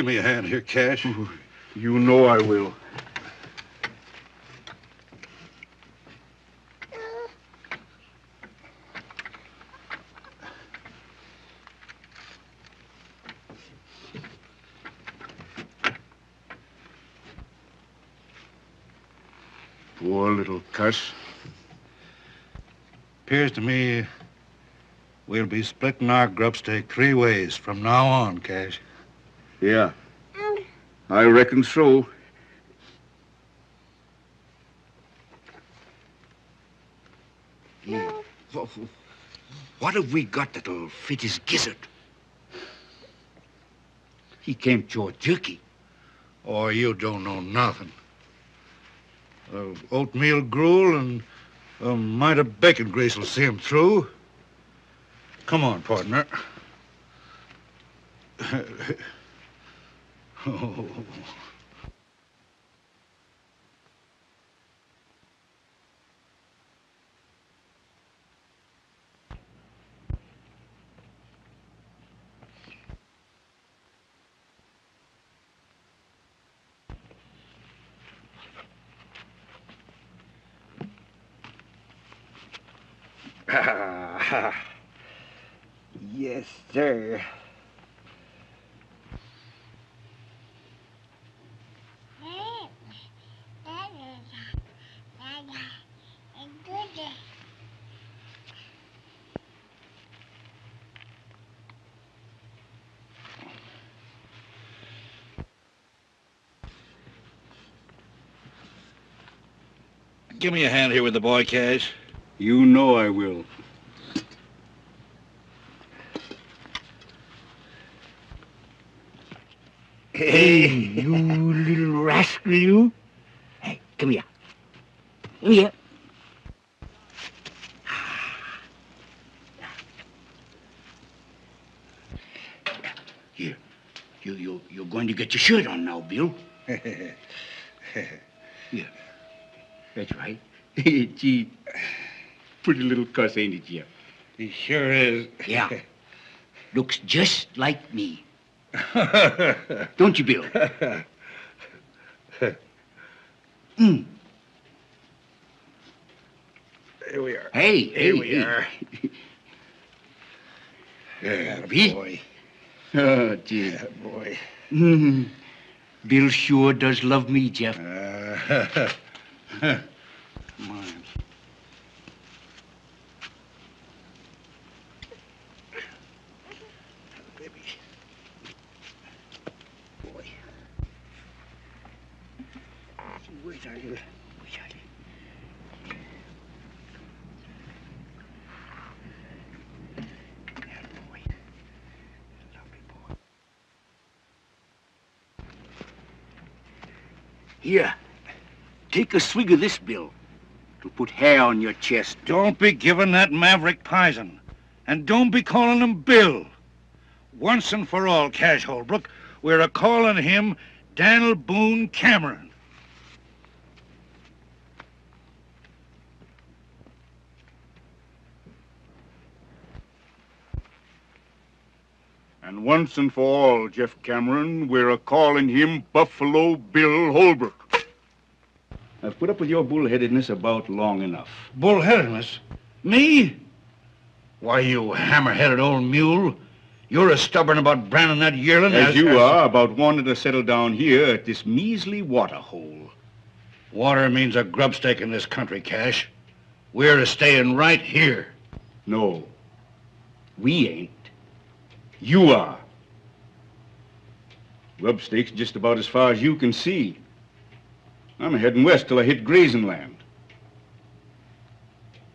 Give me a hand here, Cash. You know I will. Poor little cuss. Appears to me we'll be splitting our grub stake 3 ways from now on, Cash. Yeah, I reckon so. What have we got that'll fit his gizzard? He can't chew jerky. Oh, you don't know nothing. Oatmeal gruel and a mite of bacon grease will see him through. Come on, partner. Oh. Yes, sir. Give me a hand here with the boy, Cash. You know I will. Hey, you little rascal, you. Hey, come here. Come here. Here. You're going to get your shirt on now, Bill. Here. That's right. Gee, pretty little cuss, ain't it, Jeff? He sure is. Yeah. Looks just like me. Don't you, Bill? Here we are. Hey, Here we are. There, boy. Oh, gee. Boy. Bill sure does love me, Jeff. Come on. Baby. Boy. Wait, are you? Here, take a swig of this, Bill. It'll put hair on your chest. Don't be giving that maverick poison. And don't be calling him Bill. Once and for all, Cash Holbrook, we're a-calling him Daniel Boone Cameron. And once and for all, Jeff Cameron, we're a-calling him Buffalo Bill Holbrook. I've put up with your bullheadedness about long enough. Bullheadedness? Me? Why, you hammer-headed old mule. You're as stubborn about branding that yearling as you are about wanting to settle down here at this measly water hole. Water means a grub stake in this country, Cash. We're staying right here. No, we ain't. You are. Grub stake's just about as far as you can see. I'm heading west till I hit grazing land.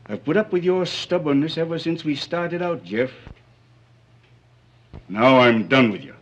I've put up with your stubbornness ever since we started out, Jeff. Now I'm done with you.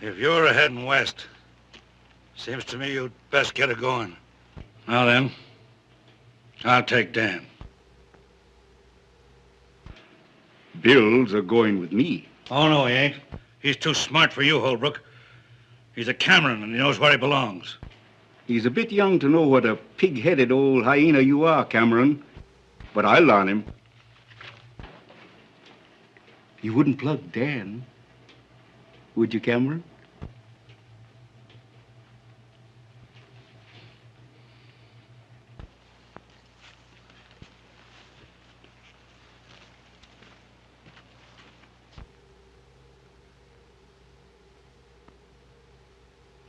If you're heading west, seems to me you'd best get it going. Now then, I'll take Dan. Bill's a going with me. Oh, no, he ain't. He's too smart for you, Holbrook. He's a Cameron, and he knows where he belongs. He's a bit young to know what a pig-headed old hyena you are, Cameron. But I'll learn him. You wouldn't plug Dan, would you, Cameron?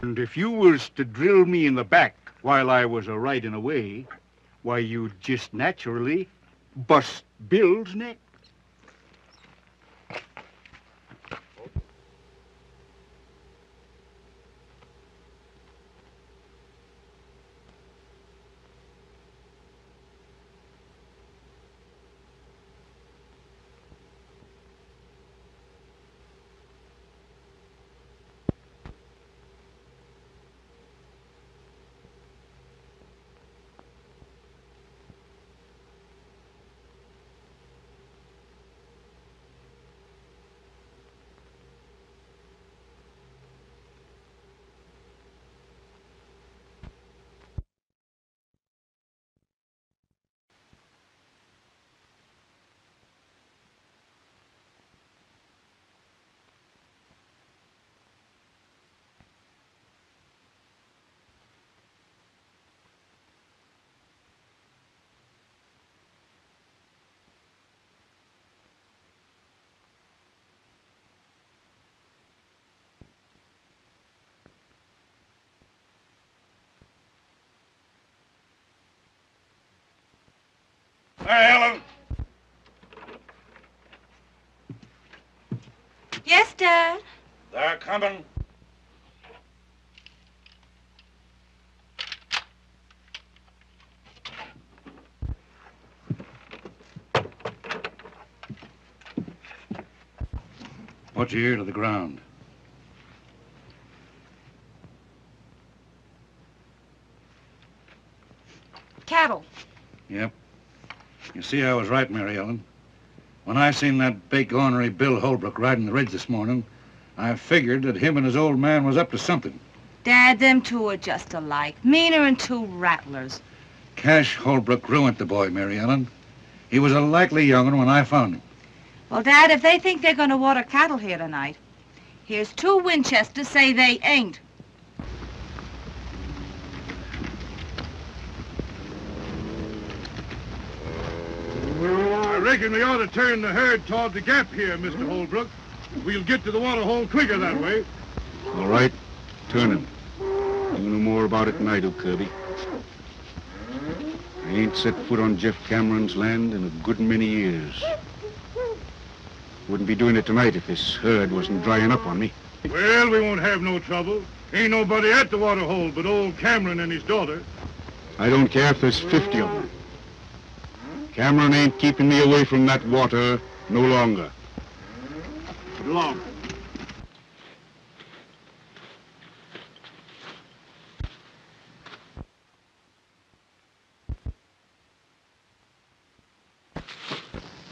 And if you was to drill me in the back while I was a-riding away, why, you'd just naturally bust Bill's neck. Hey, Helen. Yes, Dad. They're coming. Put your ear to the ground. Cattle. Yep. You see, I was right, Mary Ellen. When I seen that big ornery Bill Holbrook riding the ridge this morning, I figured that him and his old man was up to something. Dad, them two are just alike. Meaner than two rattlers. Cash Holbrook ruined the boy, Mary Ellen. He was a likely young'un when I found him. Well, Dad, if they think they're going to water cattle here tonight, here's two Winchesters say they ain't. I reckon we ought to turn the herd toward the gap here, Mr. Holbrook. We'll get to the water hole quicker that way. All right, turn him. You know more about it than I do, Kirby. I ain't set foot on Jeff Cameron's land in a good many years. Wouldn't be doing it tonight if this herd wasn't drying up on me. Well, we won't have no trouble. Ain't nobody at the water hole but old Cameron and his daughter. I don't care if there's 50 of them. Cameron ain't keeping me away from that water no longer. Get along.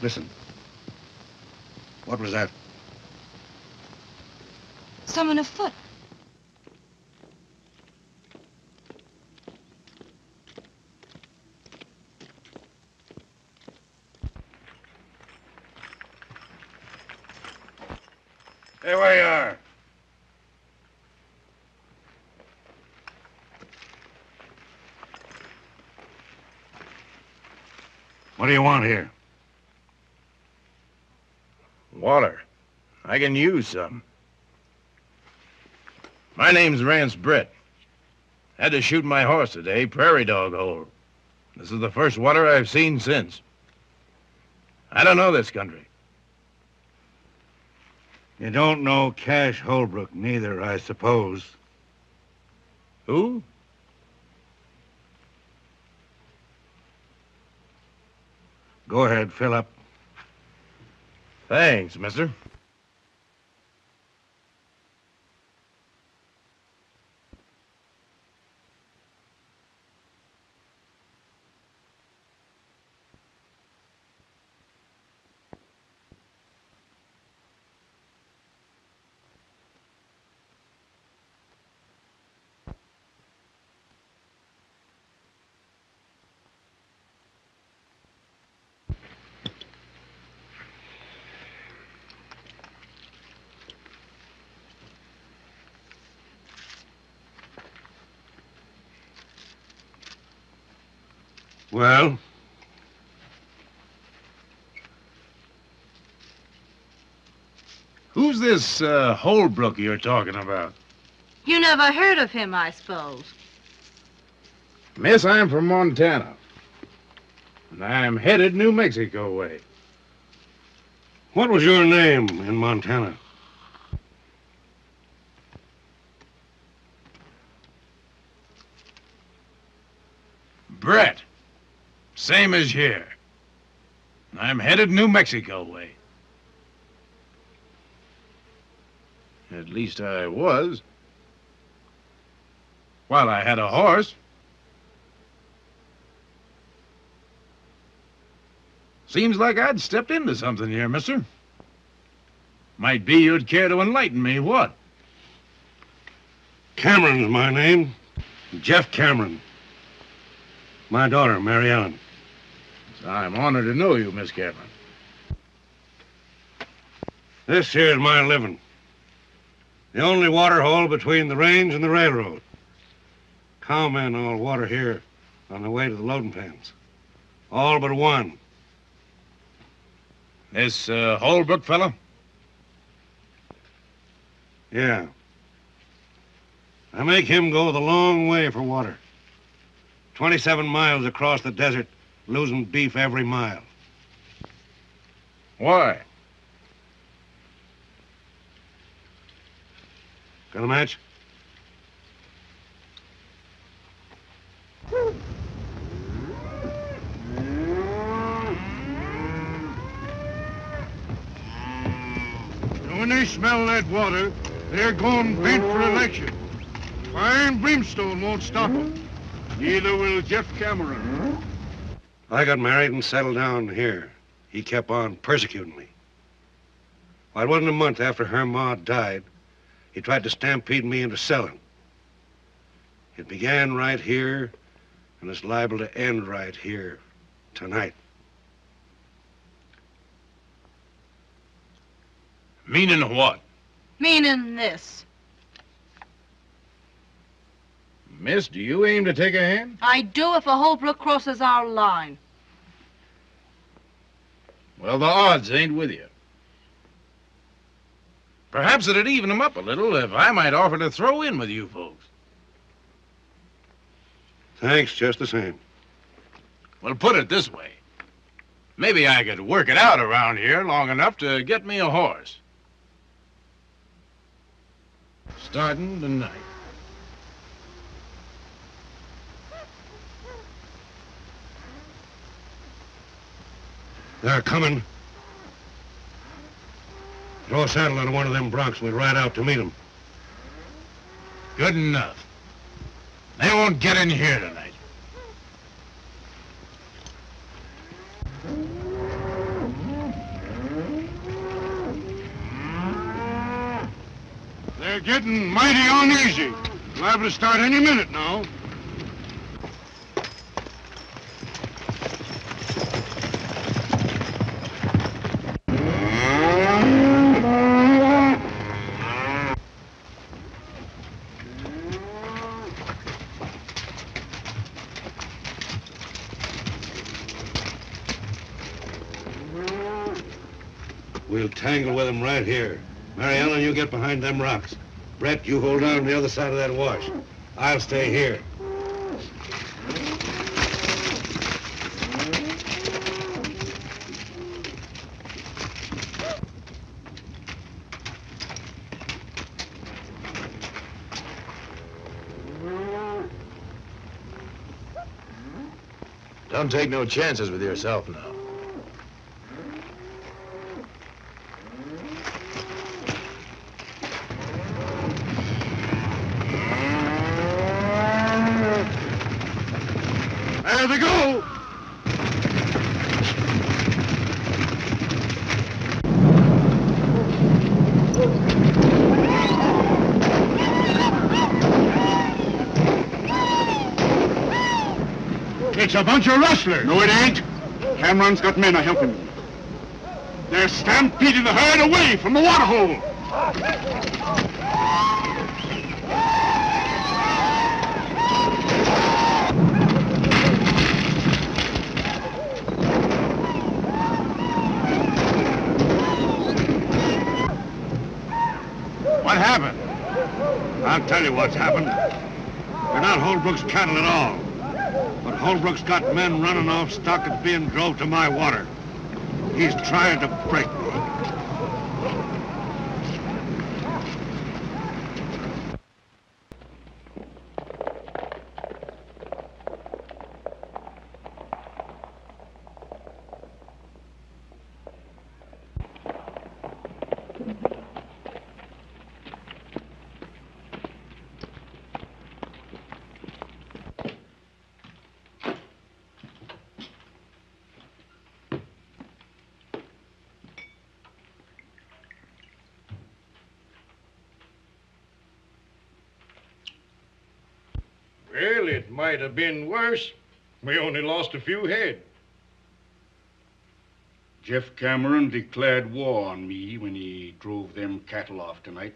Listen. What was that? Someone afoot. There we are. What do you want here? Water. I can use some. My name's Rance Brett. Had to shoot my horse today, prairie dog hole. This is the first water I've seen since. I don't know this country. You don't know Cash Holbrook neither, I suppose. Who? Go ahead, fill up. Thanks, mister. Well? Who's this Holbrook you're talking about? You never heard of him, I suppose. Miss, I'm from Montana. And I'm headed New Mexico way. What was your name in Montana? Brett. Same as here. And I'm headed New Mexico way. At least I was. While I had a horse. Seems like I'd stepped into something here, mister. Might be you'd care to enlighten me, what? Cameron's my name. Jeff Cameron. My daughter, Mary Ellen. I'm honored to know you, Miss Cameron. This here's my living. The only water hole between the range and the railroad. Cowmen all water here on the way to the loading pens. All but one. This Holbrook fellow? Yeah. I make him go the long way for water. 27 miles across the desert, losing beef every mile. Why? Got a match? When they smell that water, they're going bent for election. Fire and brimstone won't stop them. Neither will Jeff Cameron. I got married and settled down here. He kept on persecuting me. Well, it wasn't a month after her ma died. He tried to stampede me into selling. It began right here, and it's liable to end right here, tonight. Meaning what? Meaning this. Miss, do you aim to take a hand? I do if a Holbrook crosses our line. Well, the odds ain't with you. Perhaps it'd even them up a little if I might offer to throw in with you folks. Thanks, just the same. Well, put it this way. Maybe I could work it out around here long enough to get me a horse. Starting tonight. They're coming. Throw a saddle on one of them broncs and we'll ride out to meet them. Good enough. They won't get in here tonight. They're getting mighty uneasy. Liable to start any minute now. We'll tangle with them right here. Mary Ellen, you get behind them rocks. Brett, you hold on the other side of that wash. I'll stay here. Don't take no chances with yourself now. There they go! It's a bunch of rustlers. No, it ain't. Cameron's got men a helping him. They're stampeding the herd away from the water hole. tell you what's happened. They're not Holbrook's cattle at all. But Holbrook's got men running off stock that's being drove to my water. He's trying to break me. Well, it might have been worse. We only lost a few head. Jeff Cameron declared war on me when he drove them cattle off tonight.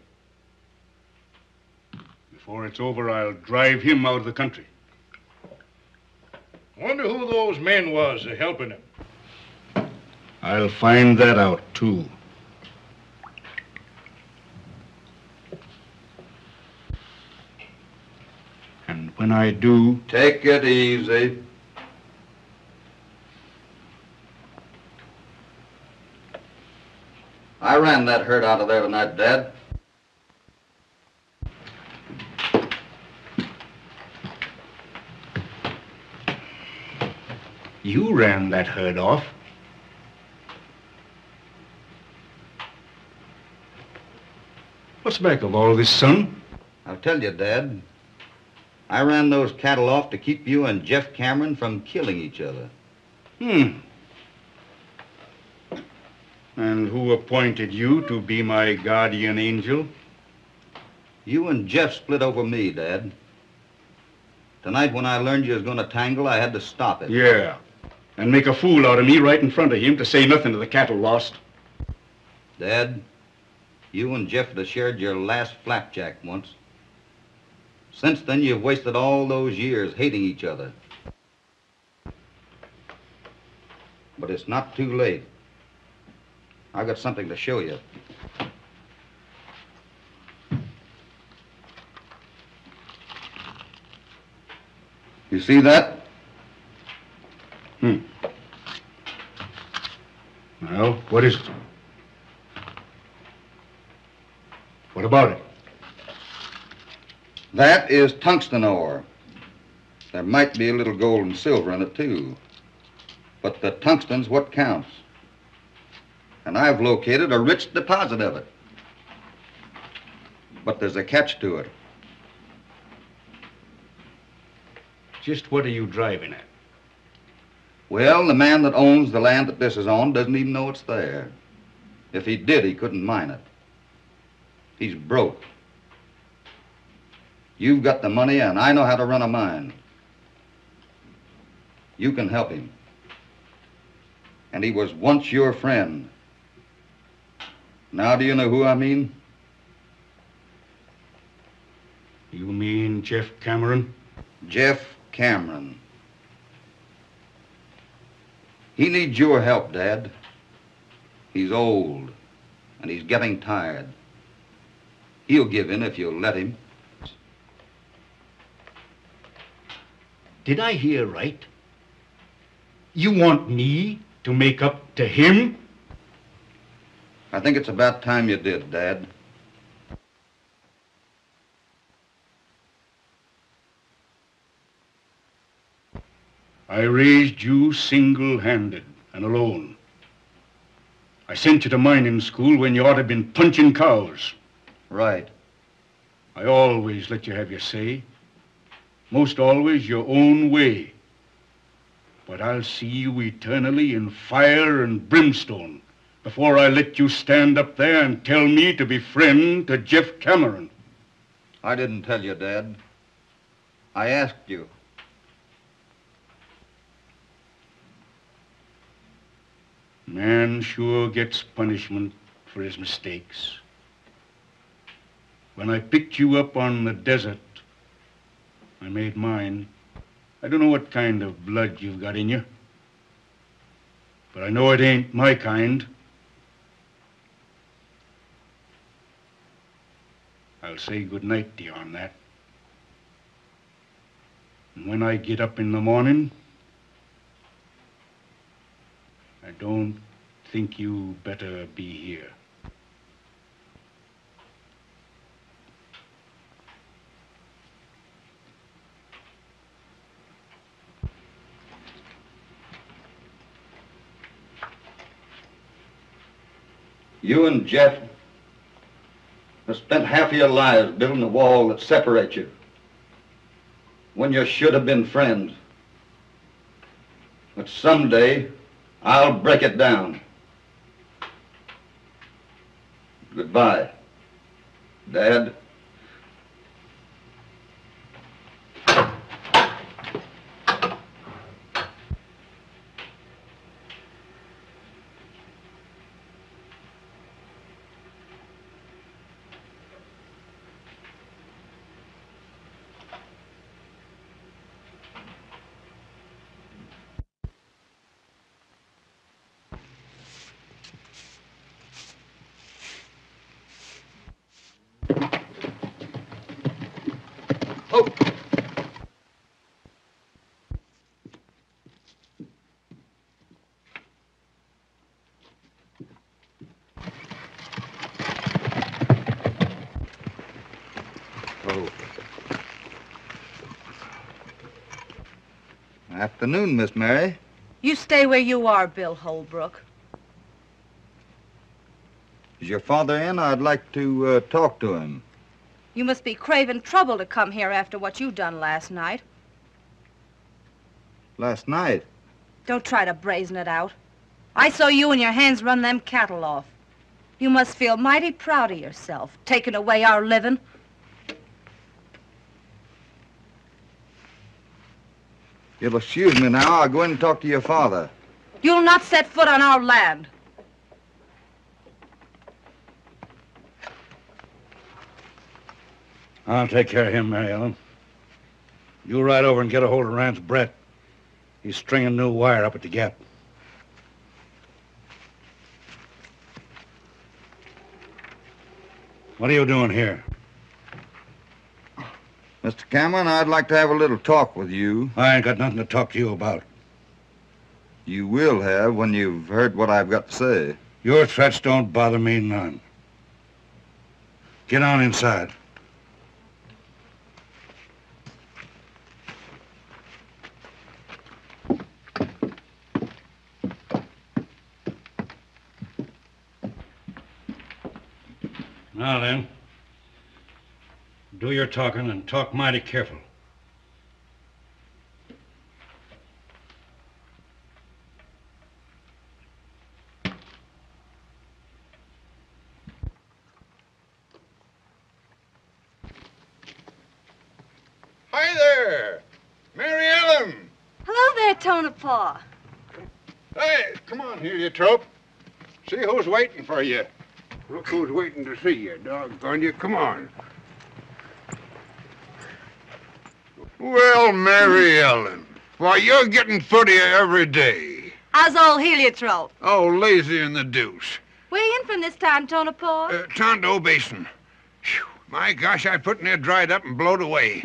Before it's over, I'll drive him out of the country. Wonder who those men was helping him. I'll find that out, too. And when I do... Take it easy. I ran that herd out of there tonight, Dad. You ran that herd off. What's back of all this, son? I'll tell you, Dad. I ran those cattle off to keep you and Jeff Cameron from killing each other. And who appointed you to be my guardian angel? You and Jeff split over me, Dad. Tonight, when I learned you was going to tangle, I had to stop it. Yeah. And make a fool out of me right in front of him, to say nothing of the cattle lost. Dad, you and Jeff had shared your last flapjack once. Since then, you've wasted all those years hating each other. But it's not too late. I've got something to show you. You see that? Well, what is it? What about it? That is tungsten ore. There might be a little gold and silver in it, too. But the tungsten's what counts. And I've located a rich deposit of it. But there's a catch to it. Just what are you driving at? Well, the man that owns the land that this is on doesn't even know it's there. If he did, he couldn't mine it. He's broke. You've got the money, and I know how to run a mine. You can help him. And he was once your friend. Now do you know who I mean? You mean Jeff Cameron? Jeff Cameron. He needs your help, Dad. He's old, and he's getting tired. He'll give in if you'll let him. Did I hear right? You want me to make up to him? I think it's about time you did, Dad. I raised you single-handed and alone. I sent you to mining school when you ought to have been punching cows. Right. I always let you have your say. Most always your own way. But I'll see you eternally in fire and brimstone before I let you stand up there and tell me to be friend to Jeff Cameron. I didn't tell you, Dad. I asked you. Man sure gets punishment for his mistakes. When I picked you up on the desert, I made mine. I don't know what kind of blood you've got in you, but I know it ain't my kind. I'll I'll say good night to you on that. And when I get up in the morning, I don't think you better be here. You and Jeff have spent half of your lives building a wall that separates you when you should have been friends. But someday, I'll break it down. Goodbye, Dad. Afternoon, Miss Mary. You stay where you are, Bill Holbrook. Is your father in? I'd like to talk to him. You must be craving trouble to come here after what you done last night. Last night? Don't try to brazen it out. I saw you and your hands run them cattle off. You must feel mighty proud of yourself, taking away our living. You'll excuse me now. I'll go in and talk to your father. You'll not set foot on our land. I'll take care of him, Mary Ellen. You ride over and get a hold of Rance Brett. He's stringing new wire up at the gap. What are you doing here? Mr. Cameron, I'd like to have a little talk with you. I ain't got nothing to talk to you about. You will have when you've heard what I've got to say. Your threats don't bother me none. Get on inside. Now then, do your talking and talk mighty careful. Hi there, Mary Ellen. Hello there, Tonopah. Hey, come on here, you trope. See who's waiting for you. Look who's waiting to see you, doggone you. Come on. Well, Mary Ellen, why, you're getting footier every day. How's old Heliotrope? Oh, lazy in the deuce. Where you in from this time, Tonopah? Tondo Basin. Whew, my gosh, I put near dried up and blowed away.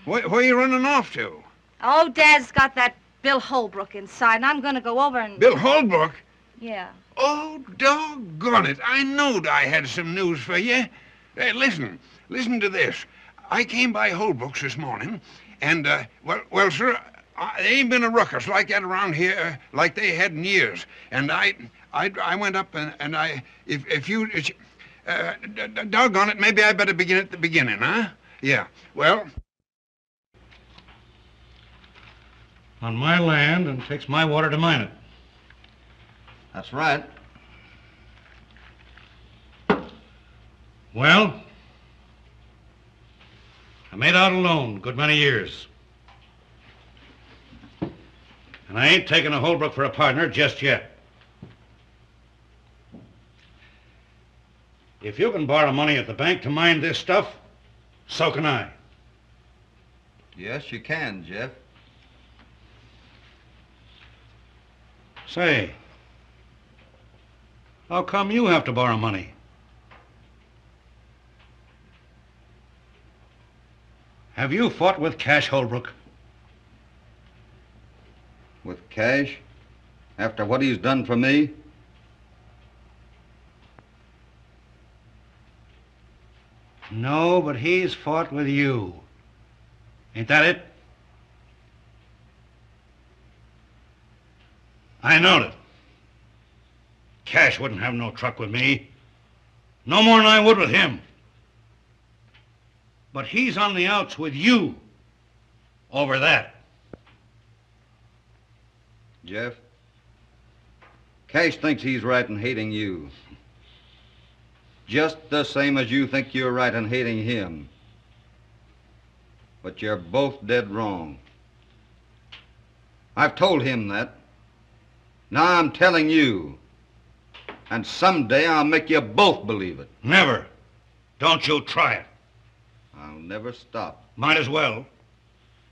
Where you running off to? Oh, Dad's got that Bill Holbrook inside, and I'm gonna go over and... Bill Holbrook? Yeah. Oh, doggone it. I knowed I had some news for you. Hey, listen to this. I came by Holbrook's this morning, and, well, sir, there ain't been a ruckus like that around here like they had in years. And I went up and if you, doggone it, maybe I better begin at the beginning, huh? Yeah, well... On my land, and takes my water to mine it. That's right. Well, I made out alone a good many years. And I ain't taking a Holbrook for a partner just yet. If you can borrow money at the bank to mine this stuff, so can I. Yes, you can, Jeff. Say, how come you have to borrow money? Have you fought with Cash Holbrook? With Cash? After what he's done for me? No, but he's fought with you. Ain't that it? I knowed it. Cash wouldn't have no truck with me. No more than I would with him. But he's on the outs with you over that. Jeff, Cash thinks he's right in hating you. Just the same as you think you're right in hating him. But you're both dead wrong. I've told him that. Now I'm telling you. And someday I'll make you both believe it. Never. Don't you try it. I'll never stop. Might as well.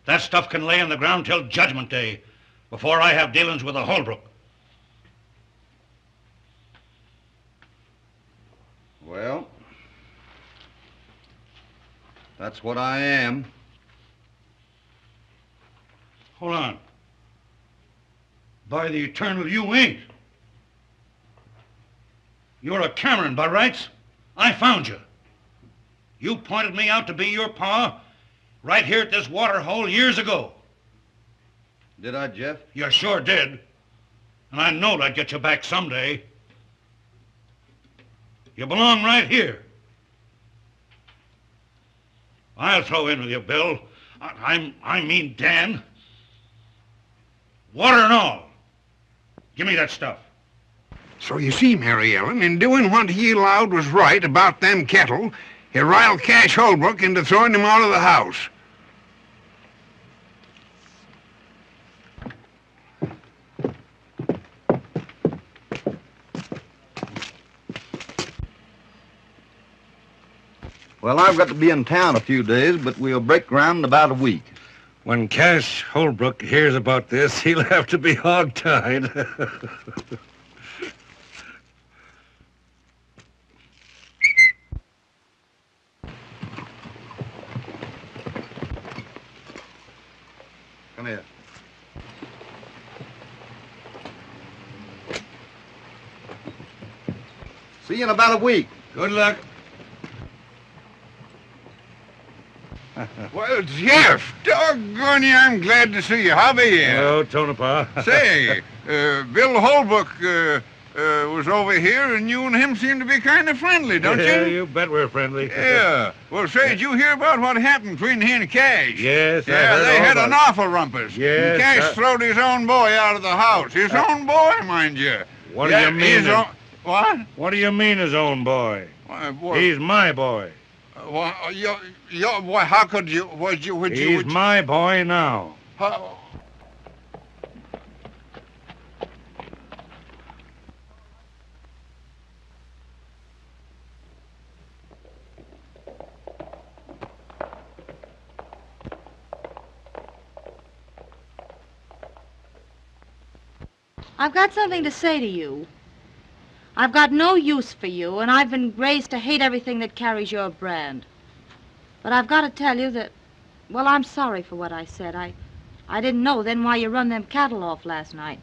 That stuff can lay on the ground till Judgment Day before I have dealings with the Holbrook. Well, that's what I am. Hold on. By the eternal, you ain't. You're a Cameron by rights. I found you. You pointed me out to be your pa right here at this water hole years ago. Did I, Jeff? You sure did. And I knowed I'd get you back someday. You belong right here. I'll throw in with you, Bill. I mean Dan. Water and all. Give me that stuff. So you see, Mary Ellen, in doing what he allowed was right about them cattle, he riled Cash Holbrook into throwing him out of the house. Well, I've got to be in town a few days, but we'll break ground in about a week. When Cash Holbrook hears about this, he'll have to be hog-tied. Come here. See you in about a week. Good luck. Well, Jeff, doggone you, I'm glad to see you. How be you? Hello, Tonopah. Say, Bill Holbrook was over here, and you and him seem to be kind of friendly, don't Yeah, you? you bet we're friendly. Yeah. Well, say, did you hear about what happened between he and Cash? Yes, I Yeah, heard they all had about an it. awful rumpus. Yes, And Cash throwed his own boy out of the house. His own boy, mind you. What do you mean? What? What do you mean, his own boy? He's my boy. Why, how could you? He's my boy now. How, I've got something to say to you. I've got no use for you, and I've been raised to hate everything that carries your brand. But I've got to tell you that, well, I'm sorry for what I said. I didn't know then why you run them cattle off last night.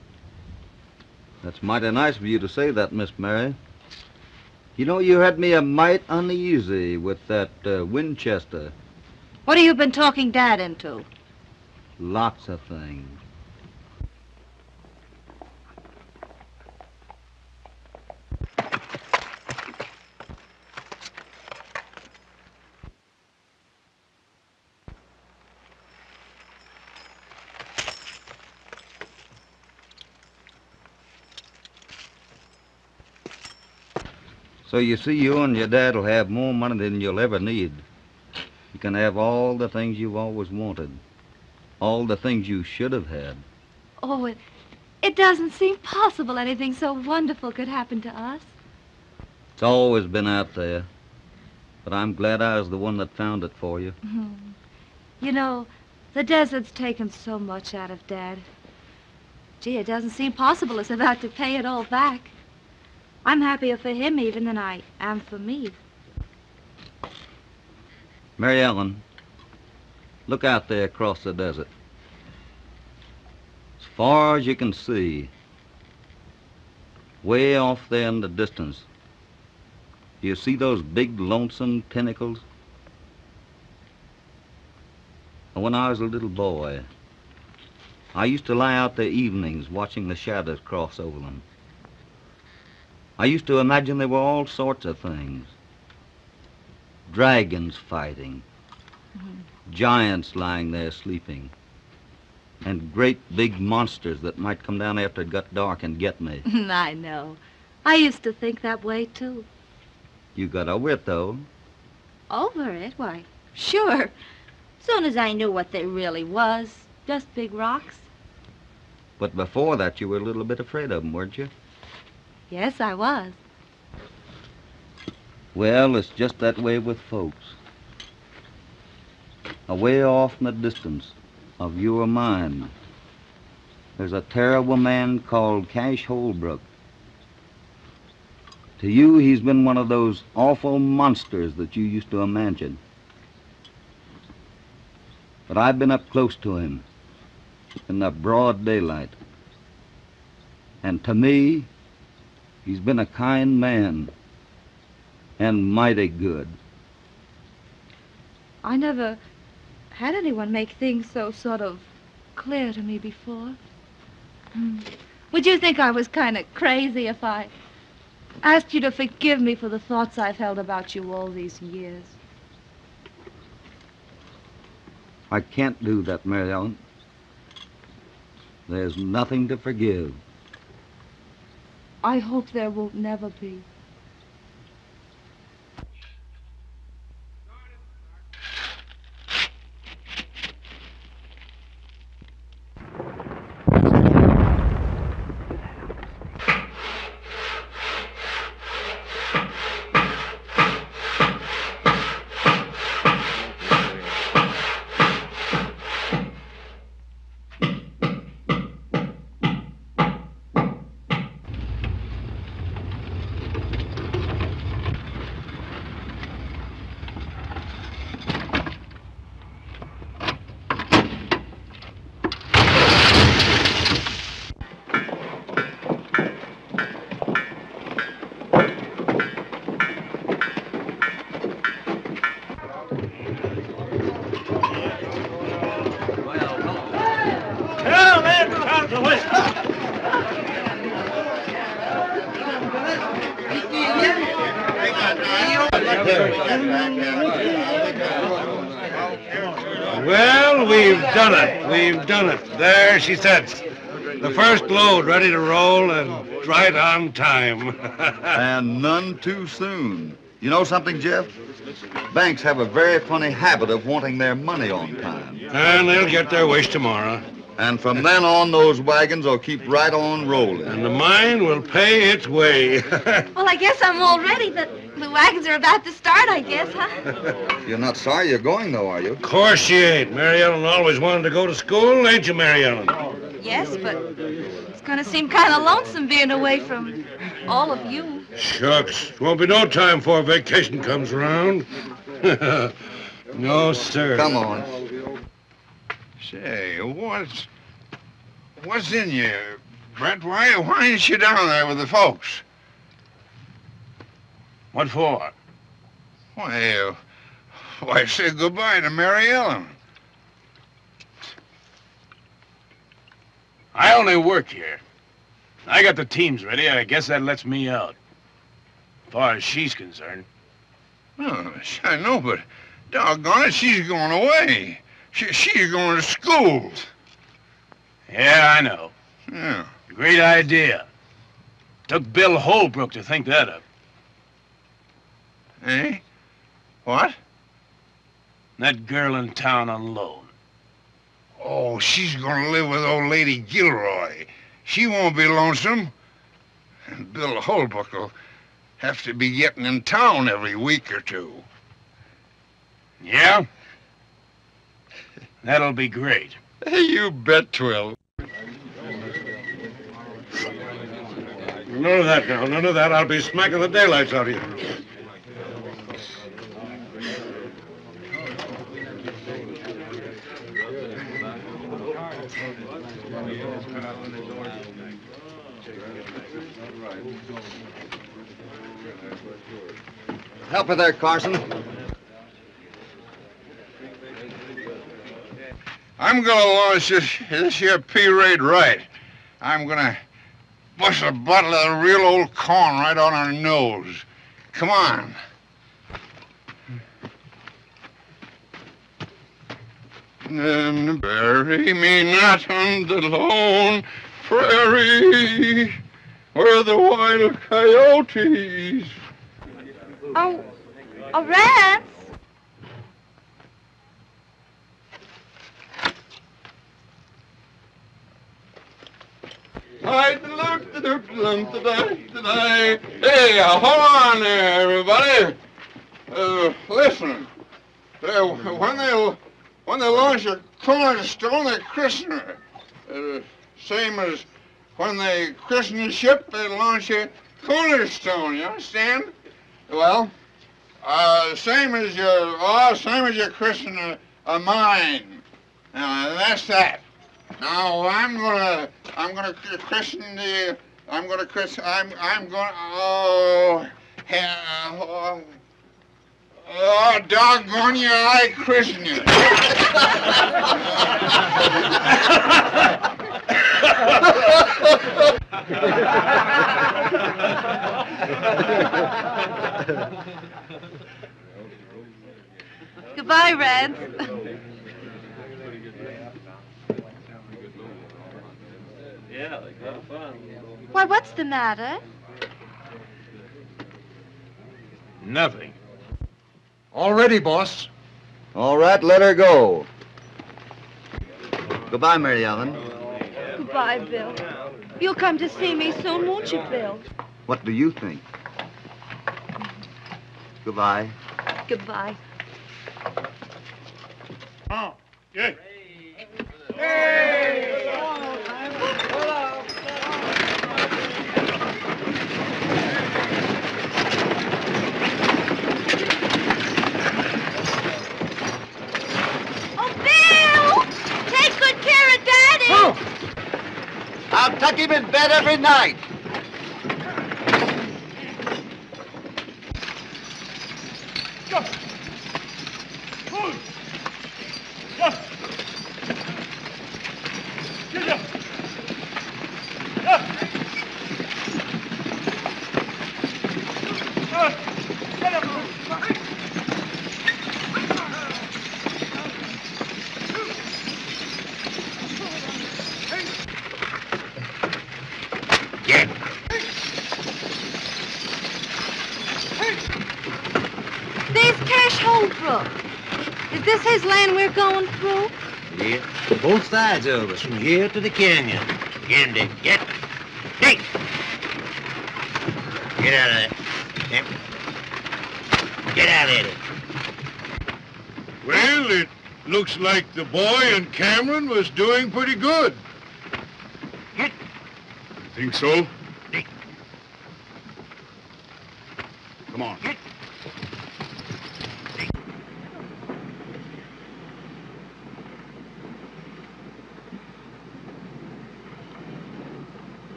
That's mighty nice of you to say that, Miss Mary. You know, you had me a mite uneasy with that Winchester. What have you been talking Dad into? Lots of things. So you see, you and your dad will have more money than you'll ever need. You can have all the things you've always wanted. All the things you should have had. Oh, it doesn't seem possible anything so wonderful could happen to us. It's always been out there. But I'm glad I was the one that found it for you. You know, the desert's taken so much out of Dad. Gee, it doesn't seem possible it's about to pay it all back. I'm happier for him even than I am for me. Mary Ellen, Look out there across the desert. As far as you can see, way off there in the distance, do you see those big lonesome pinnacles? When I was a little boy, I used to lie out there evenings watching the shadows cross over them. I used to imagine there were all sorts of things. Dragons fighting, giants lying there sleeping, and great big monsters that might come down after it got dark and get me. I know. I used to think that way, too. You got over it, though. Over it? Why, sure. Soon as I knew what they really was. Just big rocks. But before that, you were a little bit afraid of them, weren't you? Yes, I was. Well, it's just that way with folks. Away off in the distance of you or mine, there's a terrible man called Cash Holbrook. To you, he's been one of those awful monsters that you used to imagine. But I've been up close to him in the broad daylight. And to me, he's been a kind man and mighty good. I never had anyone make things so sort of clear to me before. Would you think I was kind of crazy if I asked you to forgive me for the thoughts I've held about you all these years? I can't do that, Mary Ellen. There's nothing to forgive. I hope there will never be. Well, we've done it. We've done it. There she sits. The first load ready to roll and right on time. And none too soon. You know something, Jeff? Banks have a very funny habit of wanting their money on time. And they'll get their wish tomorrow. And from then on, those wagons will keep right on rolling. And the mine will pay its way. Well, I guess I'm all ready. The wagons are about to start, I guess, huh? You're not sorry you're going, though, are you? Of course she ain't. Mary Ellen always wanted to go to school, ain't you, Mary Ellen? Yes, but it's going to seem kind of lonesome being away from all of you. Shucks. Won't be no time before vacation comes around. No, sir. Come on. Say, what's in you, Brett? Why ain't you down there with the folks? What for? Why say goodbye to Mary Ellen? I only work here. I got the teams ready. I guess that lets me out. As far as she's concerned. Oh, I know, but doggone it, she's going away. She's going to school. Yeah, I know. Yeah. Great idea. Took Bill Holbrook to think that up. Eh? What? That girl in town alone. Oh, she's going to live with old Lady Gilroy. She won't be lonesome. And Bill Holbrook will have to be getting in town every week or two. Yeah? That'll be great. You bet, Twill. None of that now, none of that. I'll be smacking the daylights out of you. Help her there, Carson. I'm gonna launch this here P-raid right. I'm gonna bust a bottle of the real old corn right on our nose. Come on. And bury me not on the lone prairie where the wild coyotes. Oh, Rance. Hey, hold on there, everybody. Listen. When they launch a cornerstone, they christen her. Same as when they christen a ship, they launch a cornerstone. You understand? Well, same as you christen a mine. Now that's that. Now I'm gonna christen the. I'm gonna. Oh, doggone you! I christen you. Goodbye, Rance. Why, what's the matter? Nothing. All ready, boss. All right, let her go. Goodbye, Mary Ellen. Goodbye, Bill. You'll come to see me soon, won't you, Bill? What do you think? Goodbye. Goodbye. Oh, yeah. I'll tuck him in bed every night. Holbrook. Is this his land we're going through? Yeah, both sides of us, from here to the canyon. Andy, get out of there. Get out of there. Well, it looks like the boy and Cameron was doing pretty good. Think so? Come on.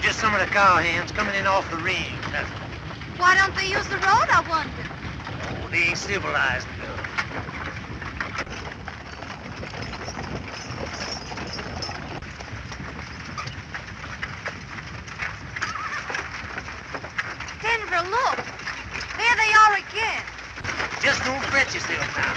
Just some of the cowhands coming in off the range. That's all. Why don't they use the road, I wonder? Oh, they ain't civilized enough. Denver, look. There they are again. Just don't fret yourself now.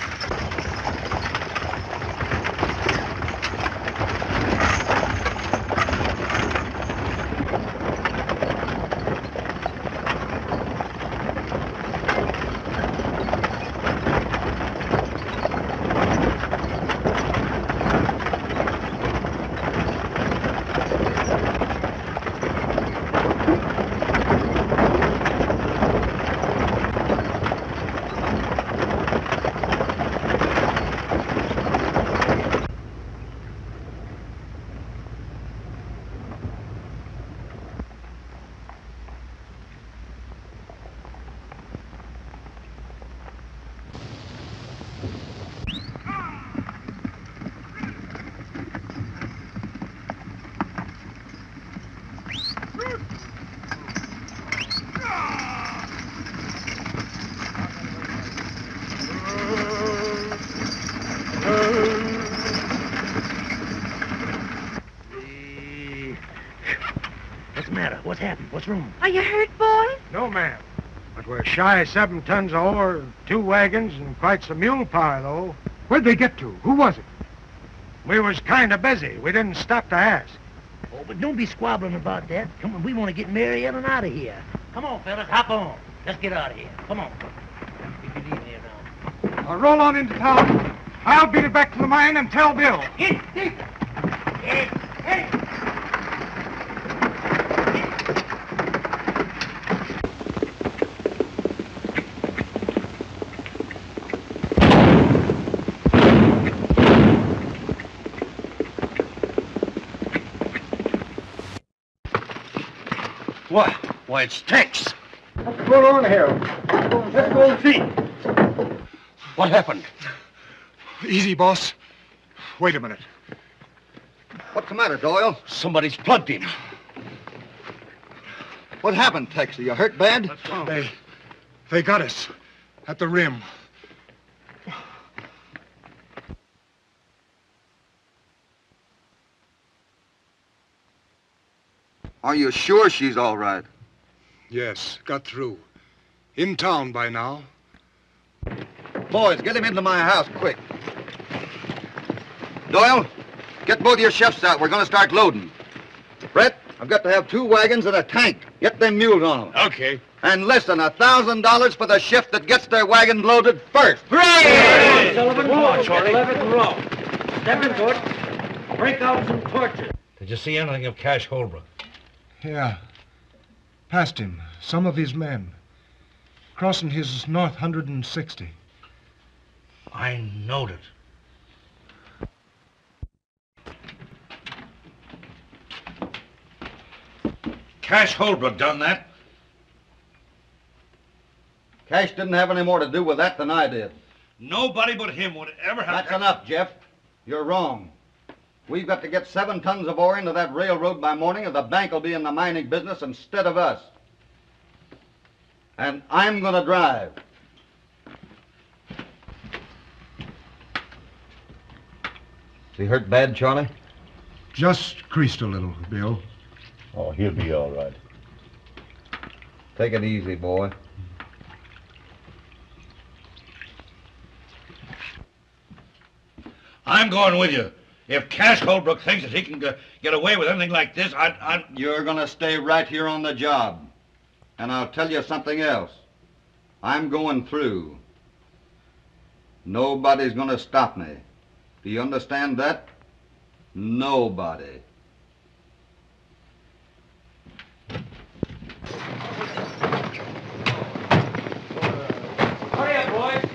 What's the matter? What's happened? What's wrong? Are you hurt, boy? No, ma'am. But we're shy of 7 tons of ore, 2 wagons, and quite some mule power, though. Where'd they get to? Who was it? We was kind of busy. We didn't stop to ask. Oh, but don't be squabbling about that. Come on, we want to get Mary Ellen out of here. Come on, fellas, hop on. Let's get out of here. Come on. You can leave me around. Now roll on into town. I'll beat it back to the mine and tell Bill. Hey! What? Why, it's Tex. What's going on here? Let's go and see. What happened? Easy, boss. Wait a minute. What's the matter, Doyle? Somebody's plugged him. What happened, Tex? Are you hurt bad? They got us at the rim. Are you sure she's all right? Yes, got through. In town by now. Boys, get him into my house, quick. Doyle, get both your chefs out. We're going to start loading. Brett, I've got to have 2 wagons and a tank. Get them mules on them. Okay. And less than $1,000 for the shift that gets their wagon loaded first. Hooray! Sullivan, come on, Charlie. 11 row. Step into it. Break out some torches. Did you see anything of Cash Holbrook? Yeah. Past him. Some of his men. Crossing his north 160. I knowed it. Cash Holbrook done that. Cash didn't have any more to do with that than I did. Nobody but him would ever have... That's enough, Jeff. You're wrong. We've got to get 7 tons of ore into that railroad by morning, or the bank will be in the mining business instead of us. And I'm going to drive. Is he hurt bad, Charlie? Just creased a little, Bill. Oh, he'll be all right. Take it easy, boy. I'm going with you. If Cash Holbrook thinks that he can get away with anything like this, You're going to stay right here on the job. And I'll tell you something else. I'm going through. Nobody's going to stop me. Do you understand that? Nobody. Hurry up, boys.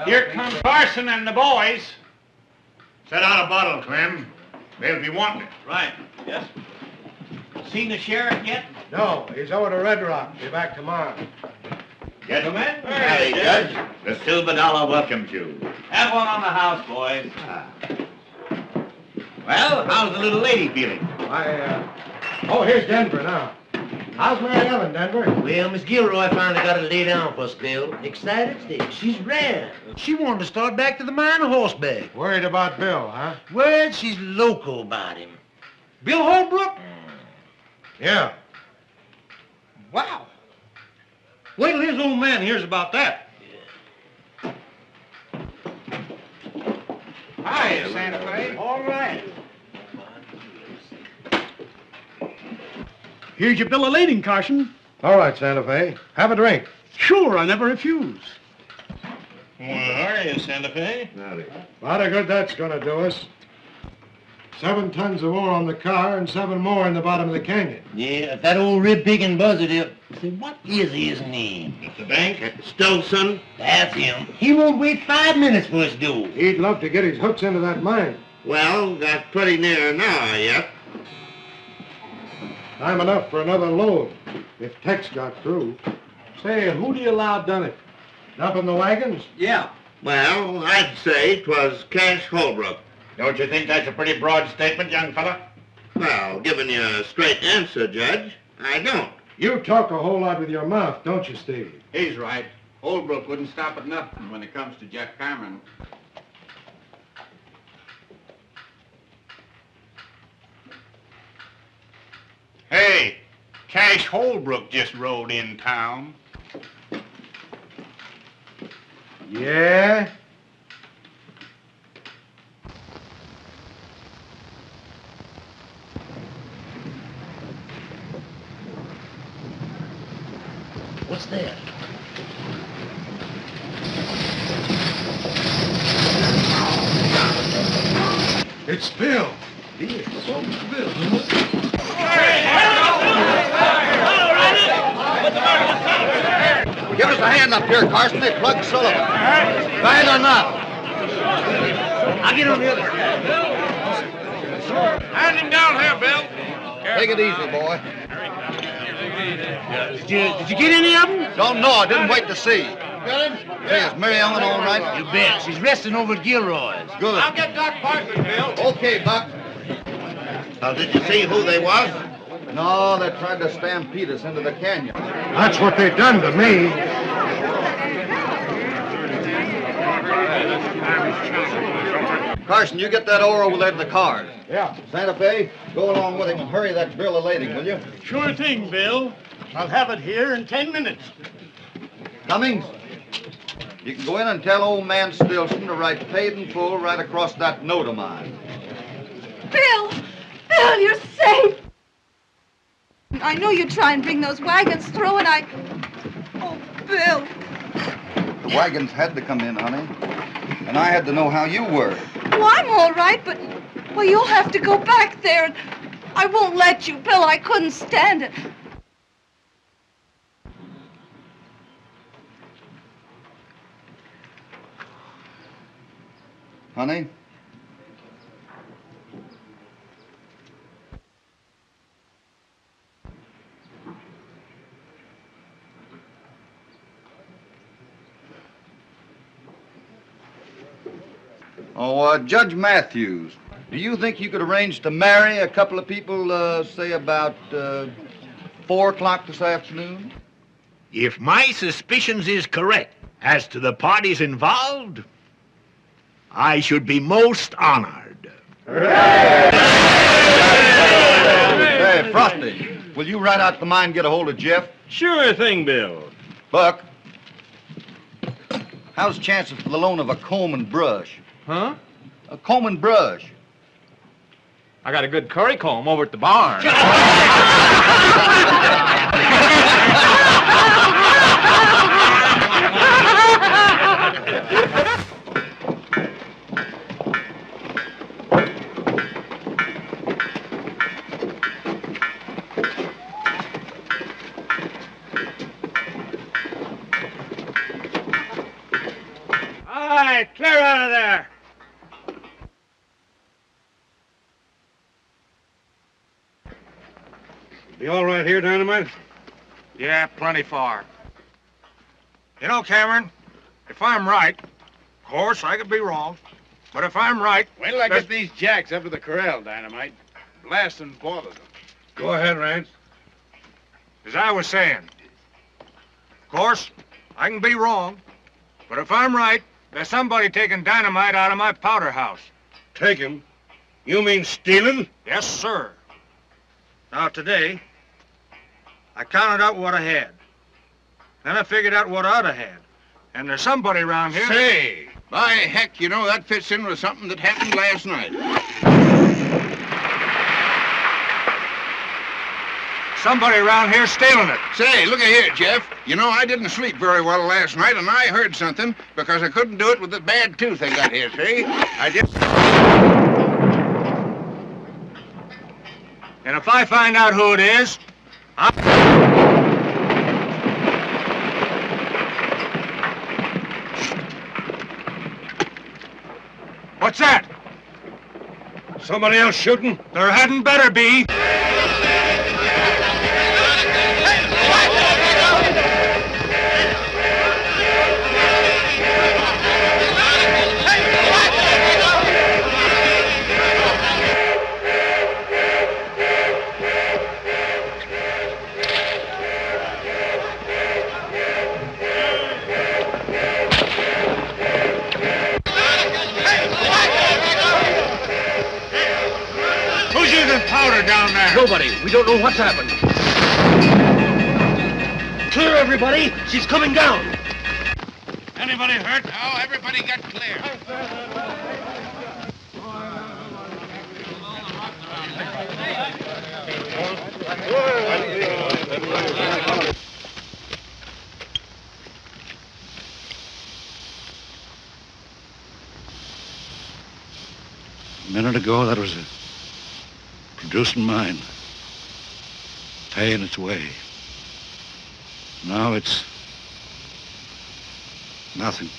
Here come Carson and the boys. Set out a bottle, Clem. They'll be wanting it. Right. Yes. Seen the sheriff yet? No, he's over to Red Rock. Be back tomorrow. Gentlemen. Howdy, Judge. The Silver Dollar welcomes you. Have one on the house, boys. Well, how's the little lady feeling? Oh, here's Denver now. How's Mary Ellen, Denver? Well, Miss Gilroy finally got to lay down for a spell. Excited state. She's rare. She wanted to start back to the mine on horseback. Worried about Bill, huh? Word, she's loco about him. Bill Holbrook? Yeah. Wow. Wait till his old man hears about that. Hi, Santa Fe. All right. Here's your bill of lading, Carson. All right, Santa Fe. Have a drink. Sure, I never refuse. Where are you, Santa Fe? A lot of good that's going to do us. 7 tons of ore on the car and 7 more in the bottom of the canyon. Yeah, if that old rib-picking buzzard here... Say, what is his name? At the bank? Stolson. That's him. He won't wait 5 minutes for his due. He'd love to get his hooks into that mine. Well, got pretty near an hour yet. Time enough for another load, if Tex got through. Say, who do you allow done it? Dumping the wagons? Yeah. Well, I'd say 'twas Cash Holbrook. Don't you think that's a pretty broad statement, young fella? Well, giving you a straight answer, Judge, I don't. You talk a whole lot with your mouth, don't you, Steve? He's right. Holbrook wouldn't stop at nothing when it comes to Jeff Cameron. Hey, Cash Holbrook just rode in town. Yeah? What's that? It's Bill. Bill. Give us a hand up here, Carson. They plugged Sullivan. Bad or not? I'll get on the other. Hand him down here, Bill. Take it easy, boy. Did you get any of them? Don't know. I didn't wait to see. Say, is Mary Ellen all right? You bet. She's resting over at Gilroy's. Good. I'll get Doc Parsons, Bill. Okay, Buck. Did you see who they was? No, they tried to stampede us into the canyon. That's what they done to me. Carson, you get that ore over there to the cars. Yeah. Santa Fe, go along with him and hurry that bill of lading, will you? Sure thing, Bill. I'll have it here in 10 minutes. Cummings, you can go in and tell old man Stilson to write paid in full right across that note of mine. Bill! Bill, you're safe! I knew you'd try and bring those wagons through, and Oh, Bill! The wagons had to come in, honey. And I had to know how you were. Oh, I'm all right, but... Well, you'll have to go back there, and I won't let you, Bill. I couldn't stand it. Honey? Oh, Judge Matthews, do you think you could arrange to marry a couple of people, say, about 4 o'clock this afternoon? If my suspicions is correct as to the parties involved, I should be most honored. Hey, Frosty, will you ride out the mine and get a hold of Jeff? Sure thing, Bill. Buck, how's chances for the loan of a comb and brush? Huh? A comb and brush. I got a good curry comb over at the barn. All right, clear out of there. Be all right here, Dynamite? Yeah, plenty far. You know, Cameron, if I'm right, of course, I could be wrong, but if I'm right... Wait till I get these jacks up to the corral, Dynamite. Blast and bother them. Go ahead, Rance. As I was saying, of course, I can be wrong, but if I'm right, there's somebody taking dynamite out of my powder house. Take him? You mean stealing? Yes, sir. Now, today, I counted out what I had. Then I figured out what I'd have had. And there's somebody around here... Say, by heck, you know, that fits in with something that happened last night. Somebody around here stealing it. Say, look here, Jeff. You know, I didn't sleep very well last night, and I heard something because I couldn't do it with the bad tooth I got here, see? I just... And if I find out who it is, What's that? Somebody else shooting? There hadn't better be. Powder down there. Nobody. We don't know what's happened. Clear, everybody. She's coming down. Anybody hurt? No, everybody got clear. A minute ago, that was a producing mine, paying its way. Now it's nothing.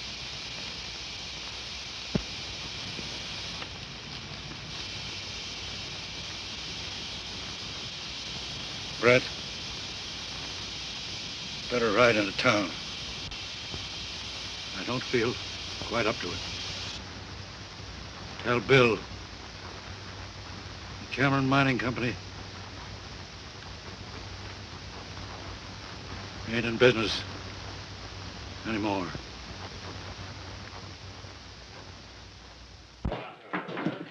Brett, better ride into town. I don't feel quite up to it. Tell Bill, Cameron Mining Company ain't in business anymore.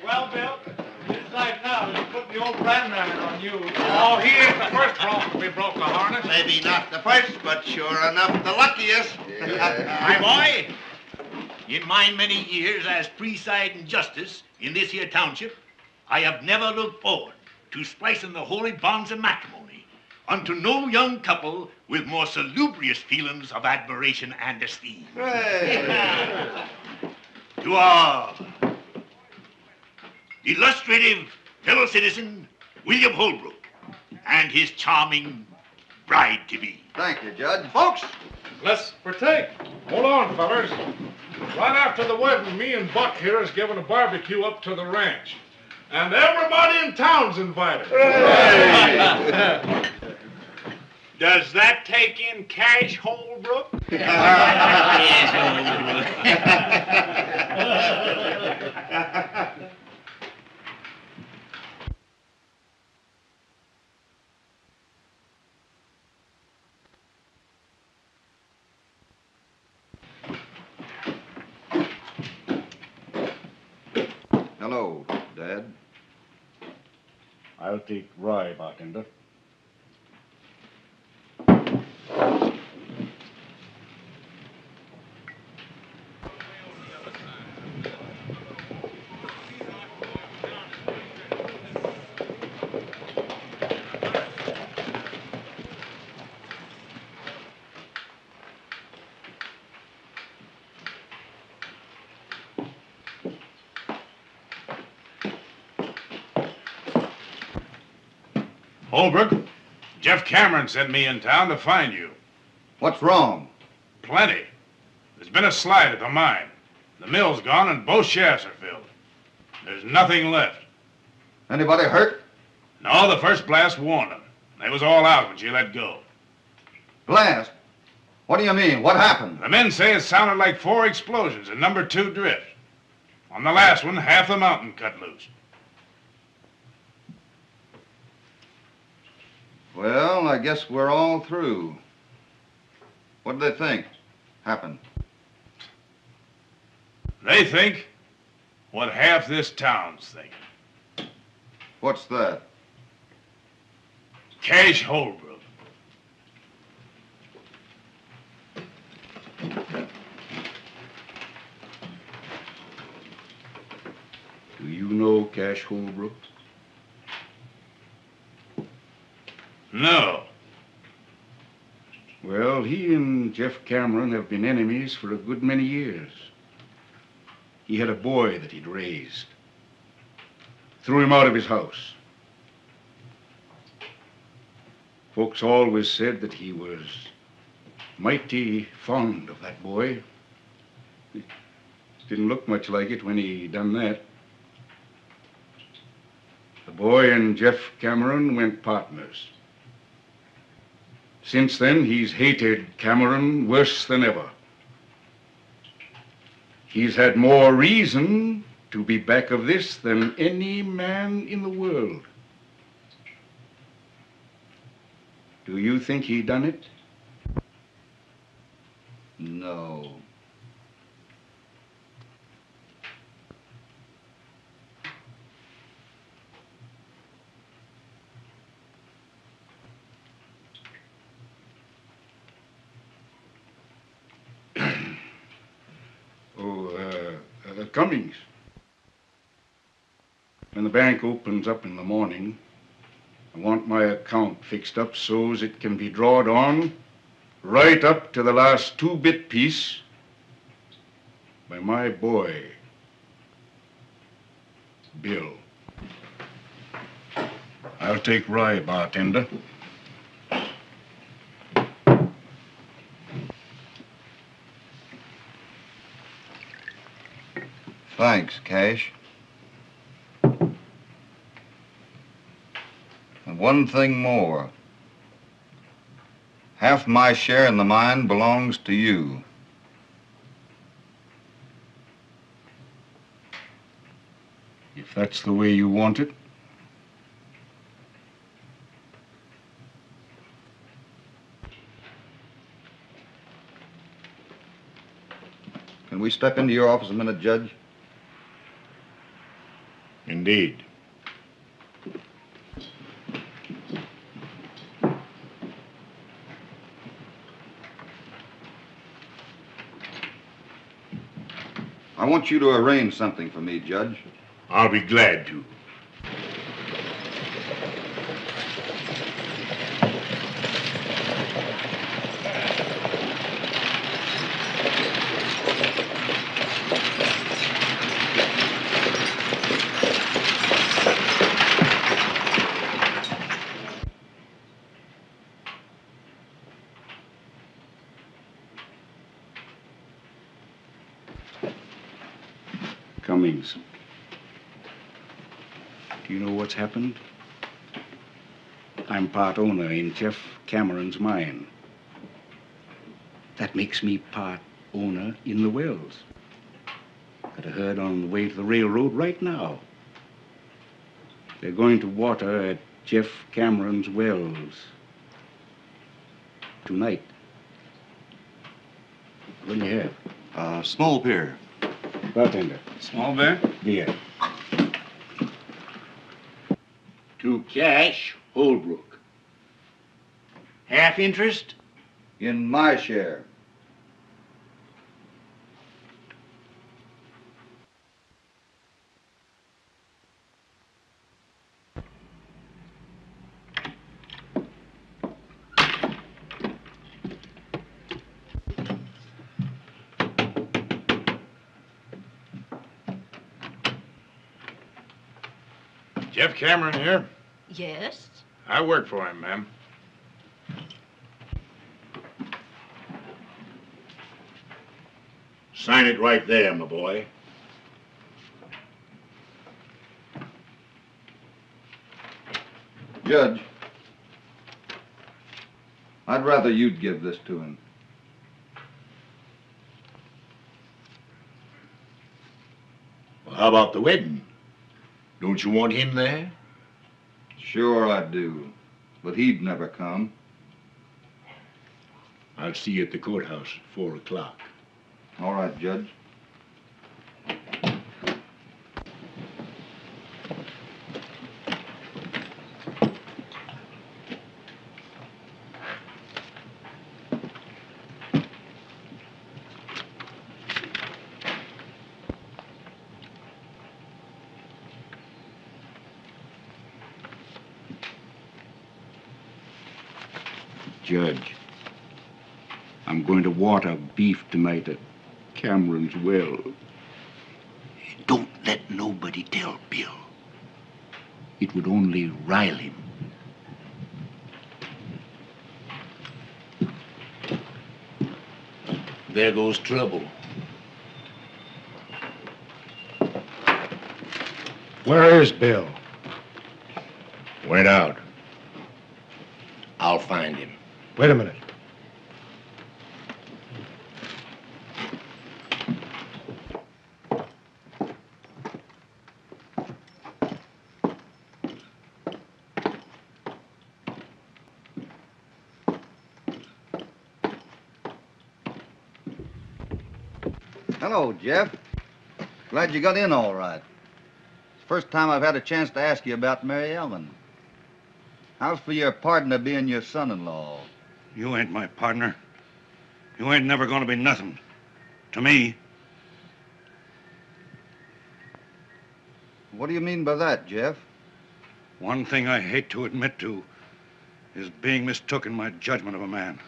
Well, Bill, it's like now. He's putting the old brand iron on you. Oh, he ain't the first bronc we broke a harness. Maybe not the first, but sure enough the luckiest. My boy, in my many years as presiding justice in this here township, I have never looked forward to splicing the holy bonds of matrimony unto no young couple with more salubrious feelings of admiration and esteem. To our illustrative fellow citizen, William Holbrook, and his charming bride-to-be. Thank you, Judge. Folks! Let's partake. Hold on, fellers. Right after the wedding, me and Buck here is giving a barbecue up to the ranch. And everybody in town's invited. Does that take in cash, Holbrook? Yes, Holbrook. Hello, Dad. I'll take rye, bartender. Holbrook, Jeff Cameron sent me in town to find you. What's wrong? Plenty. There's been a slide at the mine. The mill's gone and both shafts are filled. There's nothing left. Anybody hurt? No, the first blast warned them. They was all out when she let go. Blast? What do you mean? What happened? The men say it sounded like 4 explosions in number 2 drift. On the last one, half the mountain cut loose. Well, I guess we're all through. What do they think happened? They think what half this town's thinking. What's that? Cash Holbrook. Do you know Cash Holbrook? No. Well, he and Jeff Cameron have been enemies for a good many years. He had a boy that he'd raised. Threw him out of his house. Folks always said that he was mighty fond of that boy. It didn't look much like it when he done that. The boy and Jeff Cameron went partners. Since then, he's hated Cameron worse than ever. He's had more reason to be back of this than any man in the world. Do you think he done it? No. Cummings. When the bank opens up in the morning, I want my account fixed up so's it can be drawed on right up to the last 2-bit piece by my boy, Bill. I'll take rye, bartender. Thanks, Cash. And one thing more. Half my share in the mine belongs to you. If that's the way you want it. Can we step into your office a minute, Judge? Indeed. I want you to arrange something for me, Judge. I'll be glad to. Cummings. Do you know what's happened? I'm part owner in Jeff Cameron's mine. That makes me part owner in the wells. Got a herd on the way to the railroad right now. They're going to water at Jeff Cameron's wells tonight. What do you have? Small beer. Bartender. Small beer? Beer. To Cash Holbrook. Half interest? In my share. Jeff Cameron here? Yes? I work for him, ma'am. Sign it right there, my boy. Judge, I'd rather you'd give this to him. Well, how about the wedding? Don't you want him there? Sure I do, but he'd never come. I'll see you at the courthouse at 4 o'clock. All right, Judge. Judge, I'm going to water beef tonight at Cameron's well. Don't let nobody tell Bill. It would only rile him. There goes trouble. Where is Bill? Went out. I'll find him. Wait a minute. Hello, Jeff. Glad you got in all right. It's the first time I've had a chance to ask you about Mary Ellen. How's for your partner being your son-in-law? You ain't my partner. You ain't never gonna be nothing. To me. What do you mean by that, Jeff? One thing I hate to admit to is being mistook in my judgment of a man.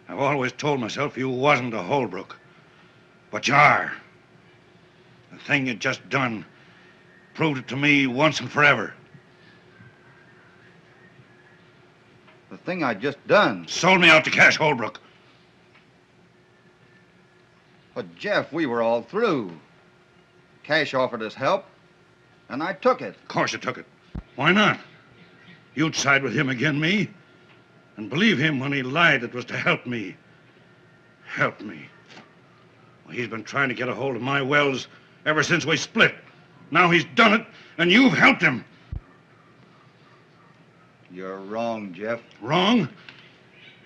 I've always told myself you wasn't a Holbrook. But you are. The thing you just done proved it to me once and forever. The thing I just done? Sold me out to Cash Holbrook. But, Jeff, we were all through. Cash offered us help, and I took it. Of course you took it. Why not? You'd side with him again me, and believe him when he lied it was to help me. Help me. Well, he's been trying to get a hold of my wells ever since we split. Now he's done it, and you've helped him. You're wrong, Jeff. Wrong?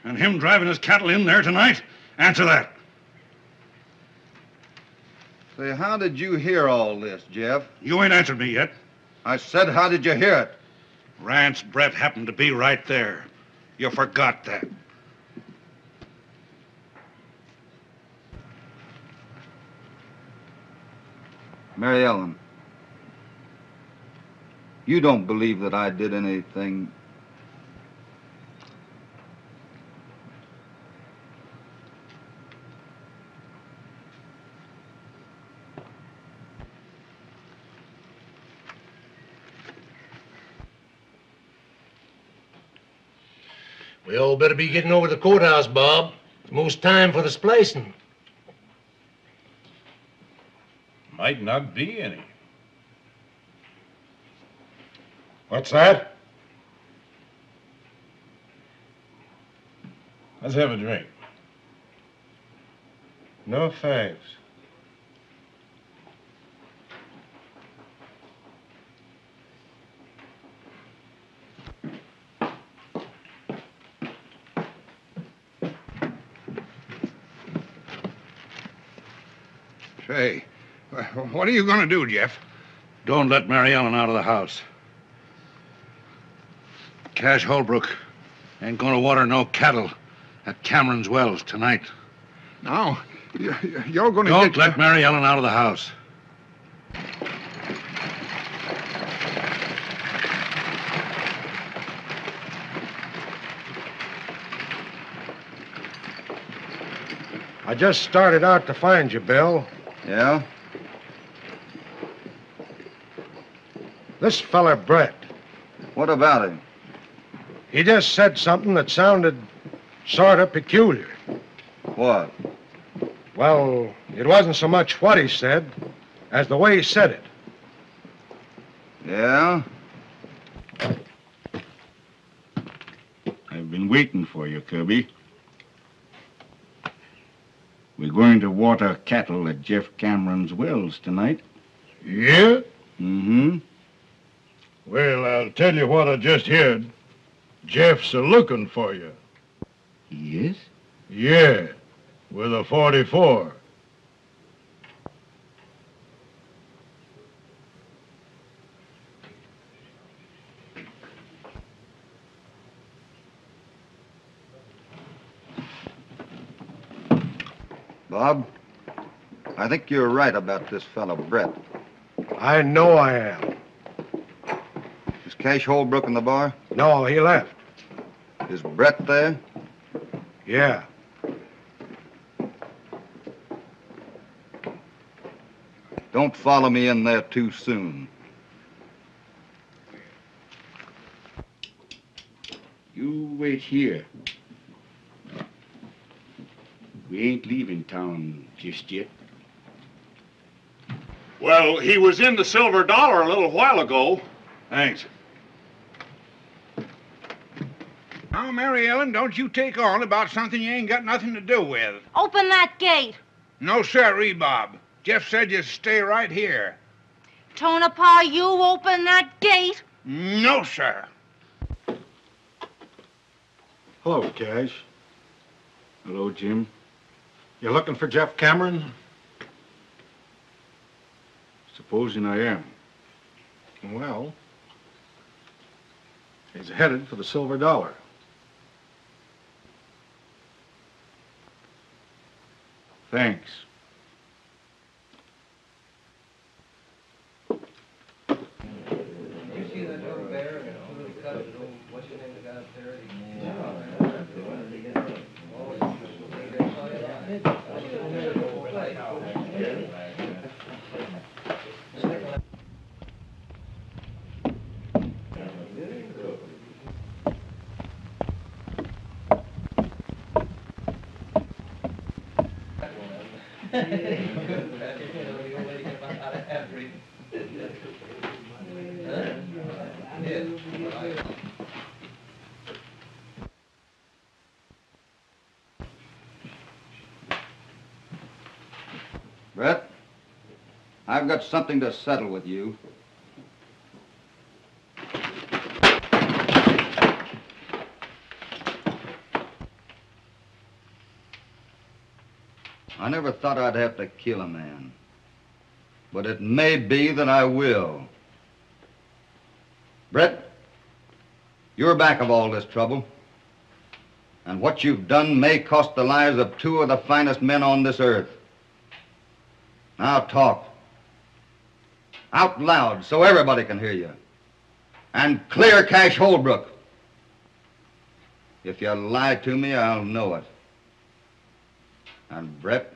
And him driving his cattle in there tonight? Answer that. Say, how did you hear all this, Jeff? You ain't answered me yet. I said, how did you hear it? Rance Brett happened to be right there. You forgot that. Mary Ellen, you don't believe that I did anything. We all better be getting over to the courthouse, Bob. It's most time for the splicing. Might not be any. What's that? Let's have a drink. No, thanks. Say, what are you going to do, Jeff? Don't let Mary Ellen out of the house. Cash Holbrook ain't gonna water no cattle at Cameron's wells tonight. Now, you're going to Don't let Mary Ellen out of the house. I just started out to find you, Bill. Yeah? This feller, Brett. What about him? He just said something that sounded sort of peculiar. What? Well, It wasn't so much what he said as the way he said it. Yeah? I've been waiting for you, Kirby. We're going to water cattle at Jeff Cameron's wells tonight. Yeah? Mm-hmm. Well, I'll tell you what I just heard. Jeff's a-looking for you. Yes? Yeah, with a 44. Bob, I think you're right about this fellow Brett. I know I am. Is Cash Holbrook in the bar? No, he left. Is Brett there? Yeah. Don't follow me in there too soon. You wait here. We ain't leaving town just yet. Well, he was in the Silver Dollar a little while ago. Thanks. Now, Mary Ellen, don't you take on about something you ain't got nothing to do with. Open that gate. No, sir, Bob. Jeff said you stay right here. Tonopah, you open that gate. No, sir. Hello, Cash. Hello, Jim. You looking for Jeff Cameron? Supposing I am. Well, he's headed for the Silver Dollar. Thanks. Brett, I've got something to settle with you. I never thought I'd have to kill a man, but it may be that I will. Brett, you're back of all this trouble, and what you've done may cost the lives of two of the finest men on this earth. Now talk. Out loud so everybody can hear you. And clear Cash Holbrook. If you lie to me, I'll know it. And Brett,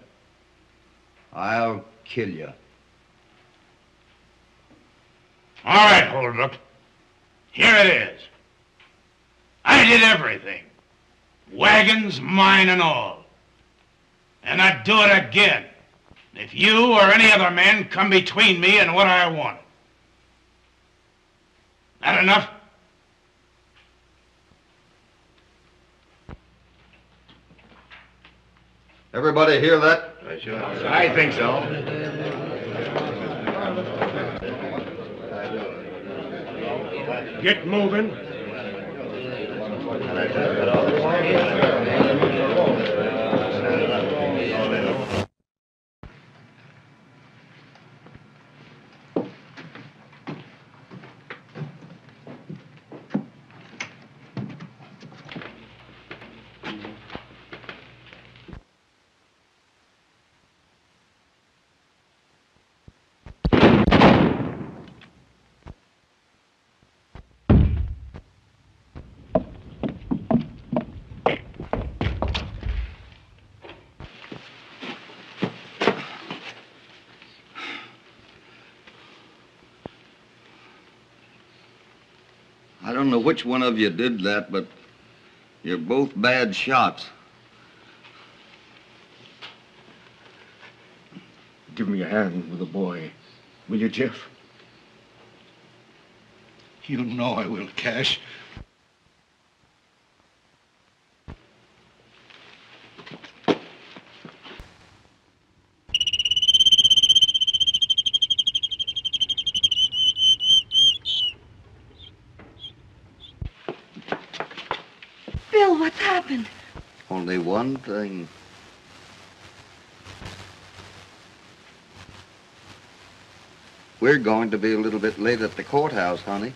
I'll kill you. All right, Holbrook. Here it is. I did everything. Wagons, mine and all. And I'd do it again if you or any other man come between me and what I want. That enough? Everybody hear that? I think so. Get moving. I don't know which one of you did that, but you're both bad shots. give me a hand with the boy. Will you, Jeff? You know I will, Cash. Bill, what's happened? Only one thing. We're going to be a little bit late at the courthouse, honey.